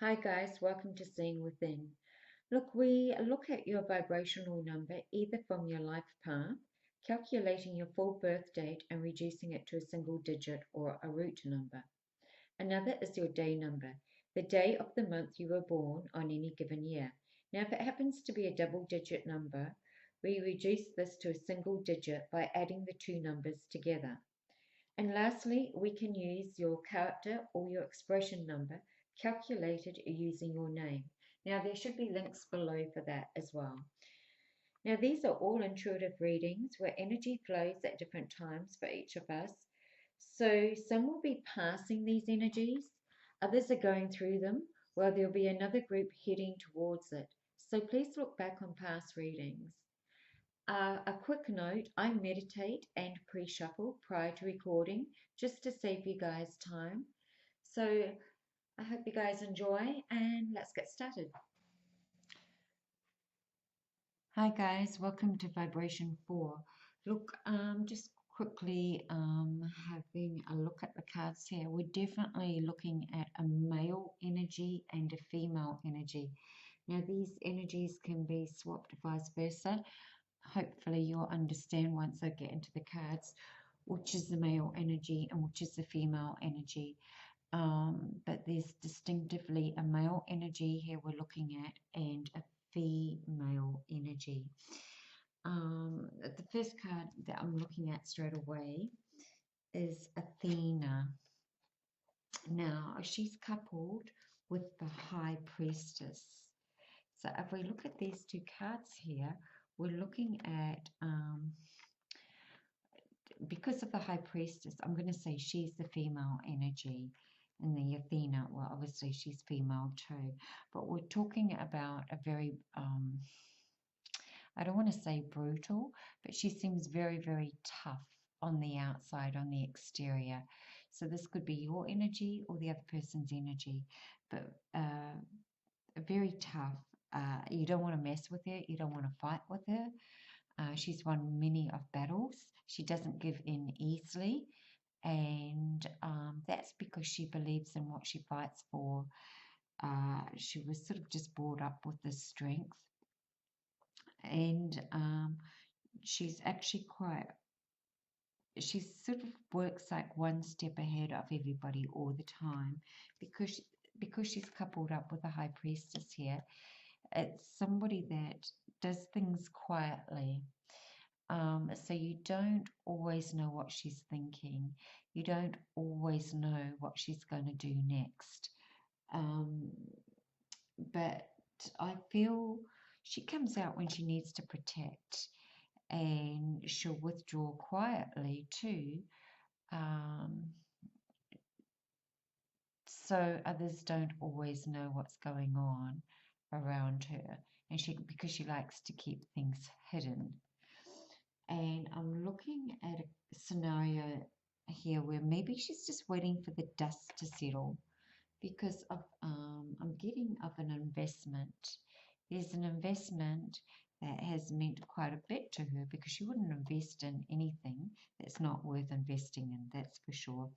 Hi guys, welcome to Seeing Within. Look, we look at your vibrational number either from your life path, calculating your full birth date and reducing it to a single digit or a root number. Another is your day number, the day of the month you were born on any given year. Now, if it happens to be a double digit number, we reduce this to a single digit by adding the two numbers together. And lastly, we can use your character or your expression number calculated using your name. Now, there should be links below for that as well. Now, these are all intuitive readings where energy flows at different times for each of us. So, some will be passing these energies, others are going through them, while there'll be another group heading towards it. So, please look back on past readings. A quick note, I meditate and pre-shuffle prior to recording just to save you guys time. So I hope you guys enjoy and let's get started. Hi guys, welcome to Vibration 4. Look, just quickly having a look at the cards here. We're definitely looking at a male energy and a female energy. Now these energies can be swapped vice versa. Hopefully you'll understand once I get into the cards which is the male energy and which is the female energy. But there's distinctively a male energy here we're looking at and a female energy. The first card that I'm looking at straight away is Athena. Now she's coupled with the High Priestess. So if we look at these two cards here, we're looking at, because of the High Priestess, I'm going to say she's the female energy. And the Athena, well, obviously she's female too. But we're talking about a very, I don't want to say brutal, but she seems very, very tough on the outside, on the exterior. So this could be your energy or the other person's energy. But very tough. You don't want to mess with her. You don't want to fight with her. She's won many of battles. She doesn't give in easily. And that's because she believes in what she fights for. She was sort of just brought up with this strength. And she's actually she sort of works like one step ahead of everybody all the time because she's coupled up with a High Priestess here. It's somebody that does things quietly. So you don't always know what she's thinking. You don't always know what she's going to do next. But I feel she comes out when she needs to protect, and she'll withdraw quietly too. So others don't always know what's going on around her, and because she likes to keep things hidden. And I'm looking at a scenario here where maybe she's just waiting for the dust to settle because of I'm getting of an investment. There's an investment that has meant quite a bit to her because she wouldn't invest in anything that's not worth investing in, that's for sure.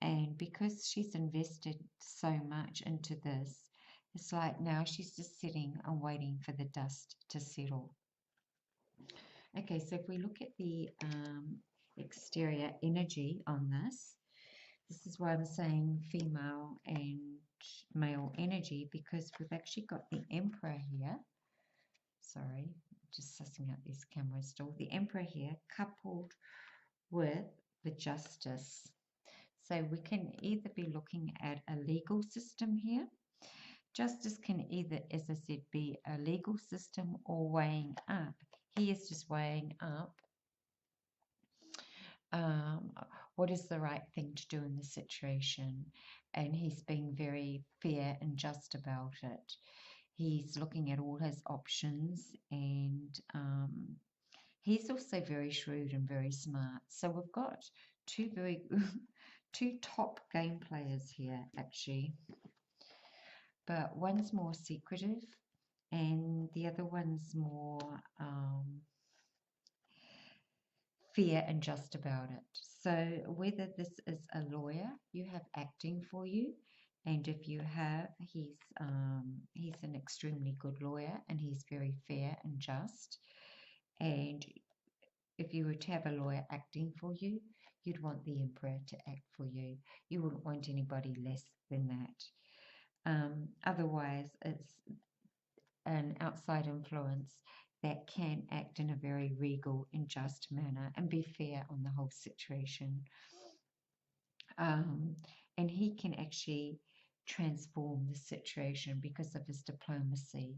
And because she's invested so much into this, it's like now she's just sitting and waiting for the dust to settle. Okay, so if we look at the exterior energy on this is why I'm saying female and male energy, because we've actually got the Emperor here. Sorry, just sussing out these cameras still. The Emperor here coupled with the Justice. So we can either be looking at a legal system here. Justice can either, as I said, be a legal system or weighing up. He is just weighing up what is the right thing to do in this situation, and he's being very fair and just about it. He's looking at all his options, and he's also very shrewd and very smart. So we've got two top game players here actually, but one's more secretive and the other one's more fair and just about it. So whether this is a lawyer you have acting for you, And if you have, he's an extremely good lawyer, and he's very fair and just. And if you were to have a lawyer acting for you, you'd want the Emperor to act for you. You wouldn't want anybody less than that. Otherwise, it's an outside influence that can act in a very regal and just manner and be fair on the whole situation. And he can actually transform the situation because of his diplomacy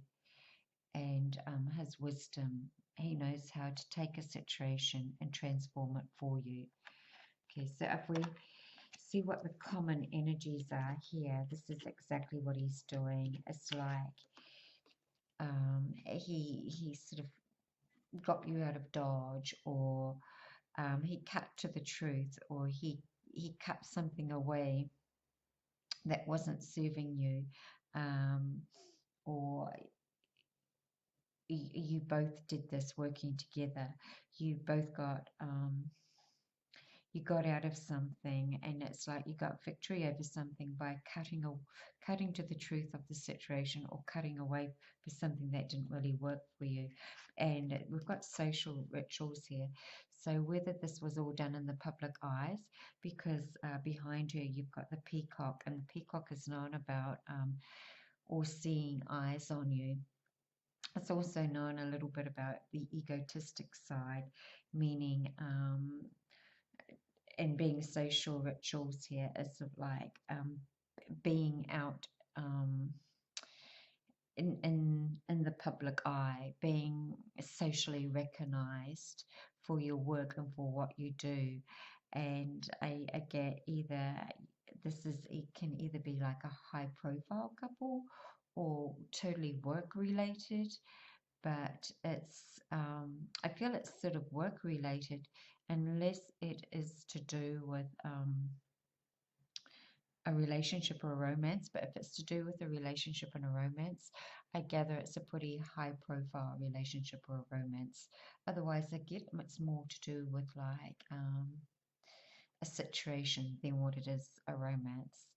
and his wisdom. He knows how to take a situation and transform it for you. Okay, so if we see what the common energies are here, this is exactly what he's doing. It's like he sort of got you out of dodge, or he cut to the truth, or he cut something away that wasn't serving you, or you both did this working together. You both got you got out of something, and it's like you got victory over something by cutting to the truth of the situation, or cutting away for something that didn't really work for you. And we've got social rituals here. So whether this was all done in the public eyes, because behind her you've got the peacock, and the peacock is known about all seeing eyes on you. It's also known a little bit about the egotistic side, meaning and being social rituals here is sort of like being out in the public eye, being socially recognized for your work and for what you do. And I get either it can either be like a high profile couple or totally work related, but it's I feel it's sort of work related, unless it is to do with a relationship or a romance. But if it's to do with a relationship and a romance, I gather it's a pretty high profile relationship or a romance. Otherwise, I get it's more to do with like a situation than what it is a romance.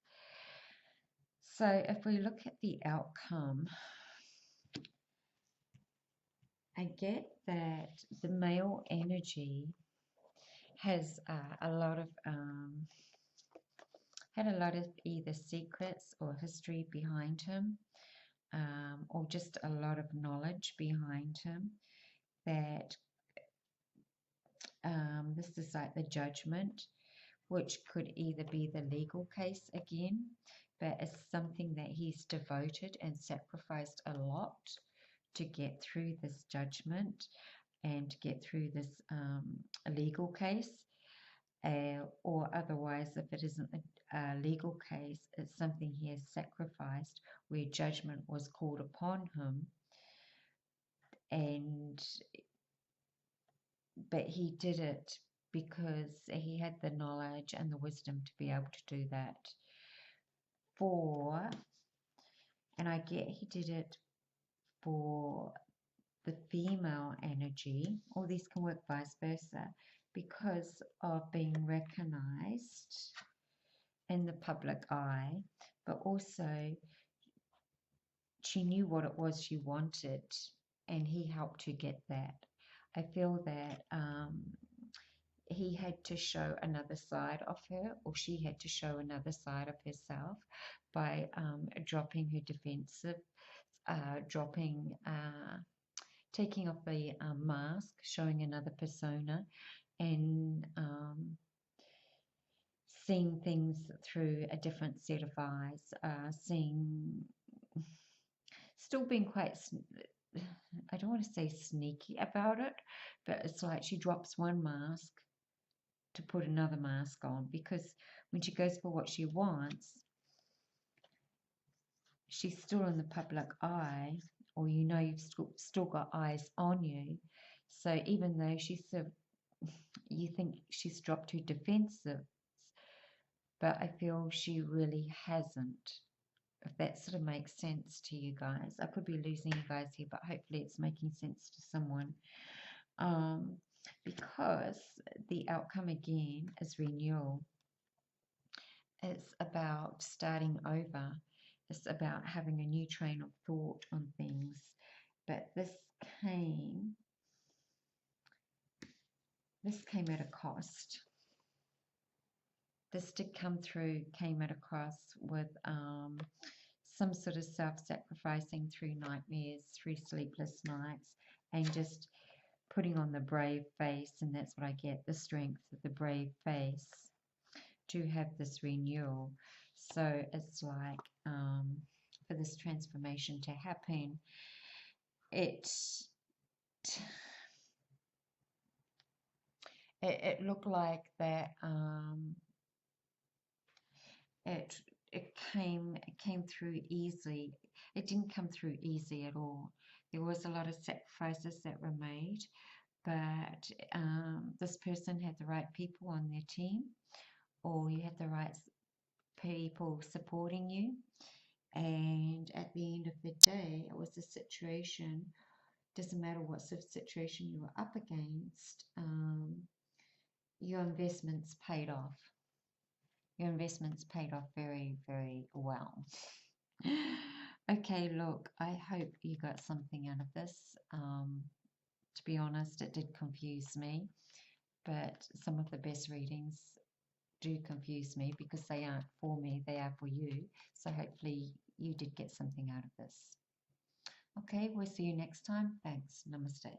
So if we look at the outcome, I get that the male energy has a lot of had a lot of either secrets or history behind him, or just a lot of knowledge behind him. That this is like the judgment, which could either be the legal case again, but it's something that he's devoted and sacrificed a lot to get through this judgment and to get through this legal case. Or otherwise, if it isn't a legal case, it's something he has sacrificed where judgment was called upon him, but he did it because he had the knowledge and the wisdom to be able to do that. And I get he did it for the female energy, or these can work vice versa, because of being recognized in the public eye, but also she knew what it was she wanted, and he helped her get that. I feel that he had to show another side of her, or she had to show another side of herself by dropping her defensive, taking off the mask, showing another persona, and seeing things through a different set of eyes, still being quite, I don't want to say sneaky about it, but it's like she drops one mask to put another mask on, because when she goes for what she wants, she's still in the public eye, or you've still got eyes on you. So even though you think she's dropped her defensive, but I feel she really hasn't. If that sort of makes sense to you guys. I could be losing you guys here, but hopefully it's making sense to someone. Because the outcome again is renewal. It's about starting over. It's about having a new train of thought on things. But came this came at a cost. This did come through, came at a cost with some sort of self-sacrificing through nightmares, through sleepless nights, and just putting on the brave face. And that's what I get, the strength of the brave face to have this renewal. So it's like for this transformation to happen, it looked like that it came through easily. It didn't come through easy at all. There was a lot of sacrifices that were made, but this person had the right people on their team, or you had the right people supporting you. And at the end of the day, it was a situation, doesn't matter what sort of situation you were up against, your investments paid off. Your investments paid off very, very well. Okay, look, I hope you got something out of this. To be honest, it did confuse me, but some of the best readings do confuse me because they aren't for me, they are for you. So hopefully you did get something out of this. Okay, we'll see you next time. Thanks. Namaste.